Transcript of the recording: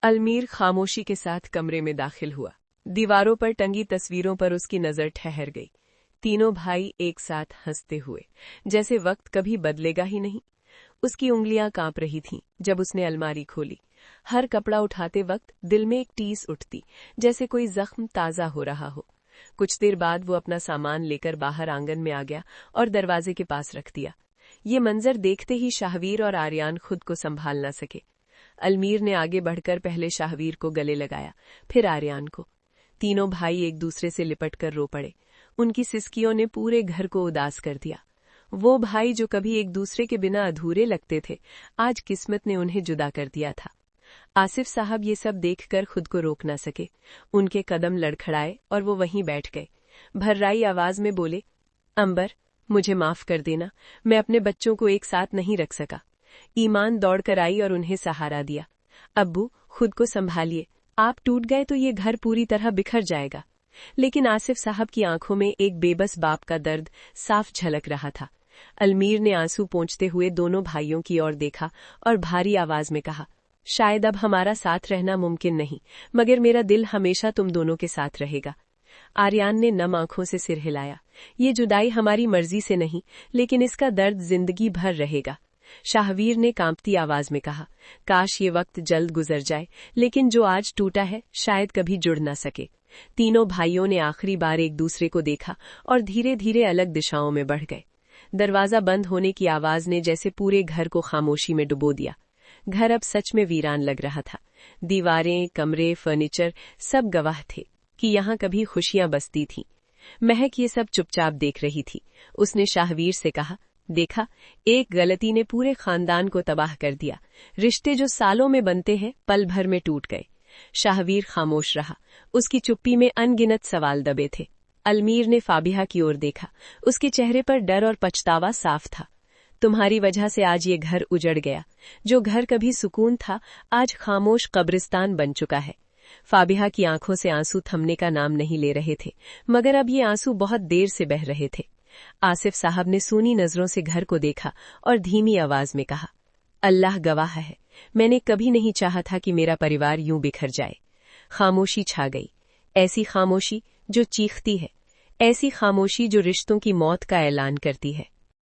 अलमीर खामोशी के साथ कमरे में दाखिल हुआ। दीवारों पर टंगी तस्वीरों पर उसकी नजर ठहर गई। तीनों भाई एक साथ हंसते हुए, जैसे वक्त कभी बदलेगा ही नहीं। उसकी उंगलियां कांप रही थीं जब उसने अलमारी खोली। हर कपड़ा उठाते वक्त दिल में एक टीस उठती, जैसे कोई जख्म ताजा हो रहा हो। कुछ देर बाद वो अपना सामान लेकर बाहर आंगन में आ गया और दरवाजे के पास रख दिया। ये मंजर देखते ही शाहवीर और आर्यान खुद को संभाल न सके। अलमीर ने आगे बढ़कर पहले शाहवीर को गले लगाया, फिर आर्यान को। तीनों भाई एक दूसरे से लिपटकर रो पड़े। उनकी सिसकियों ने पूरे घर को उदास कर दिया। वो भाई जो कभी एक दूसरे के बिना अधूरे लगते थे, आज किस्मत ने उन्हें जुदा कर दिया था। आसिफ साहब ये सब देखकर खुद को रोक न सके। उनके कदम लड़खड़ाए और वो वहीं बैठ गए। भर्राई आवाज में बोले, अंबर, मुझे माफ कर देना, मैं अपने बच्चों को एक साथ नहीं रख सका। ईमान दौड़कर आई और उन्हें सहारा दिया। अब्बू, खुद को संभालिए, आप टूट गए तो ये घर पूरी तरह बिखर जाएगा। लेकिन आसिफ साहब की आंखों में एक बेबस बाप का दर्द साफ झलक रहा था। अलमीर ने आंसू पोंछते हुए दोनों भाइयों की ओर देखा और भारी आवाज में कहा, शायद अब हमारा साथ रहना मुमकिन नहीं, मगर मेरा दिल हमेशा तुम दोनों के साथ रहेगा। आर्यान ने नम आंखों से सिर हिलाया। ये जुदाई हमारी मर्जी से नहीं, लेकिन इसका दर्द जिंदगी भर रहेगा। शाहवीर ने कांपती आवाज में कहा, काश ये वक्त जल्द गुजर जाए, लेकिन जो आज टूटा है शायद कभी जुड़ न सके। तीनों भाइयों ने आखिरी बार एक दूसरे को देखा और धीरे धीरे अलग दिशाओं में बढ़ गए। दरवाजा बंद होने की आवाज ने जैसे पूरे घर को खामोशी में डुबो दिया। घर अब सच में वीरान लग रहा था। दीवारें, कमरे, फर्नीचर सब गवाह थे कि यहाँ कभी खुशियां बसती थीं। महक ये सब चुपचाप देख रही थी। उसने शाहवीर से कहा, देखा, एक गलती ने पूरे खानदान को तबाह कर दिया। रिश्ते जो सालों में बनते हैं, पल भर में टूट गए। शाहवीर खामोश रहा। उसकी चुप्पी में अनगिनत सवाल दबे थे। अलमीर ने फाबिहा की ओर देखा। उसके चेहरे पर डर और पछतावा साफ था। तुम्हारी वजह से आज ये घर उजड़ गया। जो घर कभी सुकून था, आज खामोश कब्रिस्तान बन चुका है। फाबिहा की आंखों से आंसू थमने का नाम नहीं ले रहे थे, मगर अब ये आंसू बहुत देर से बह रहे थे। आसिफ साहब ने सूनी नजरों से घर को देखा और धीमी आवाज में कहा, अल्लाह गवाह है, मैंने कभी नहीं चाहा था कि मेरा परिवार यूं बिखर जाए। खामोशी छा गई, ऐसी खामोशी जो चीखती है, ऐसी खामोशी जो रिश्तों की मौत का ऐलान करती है।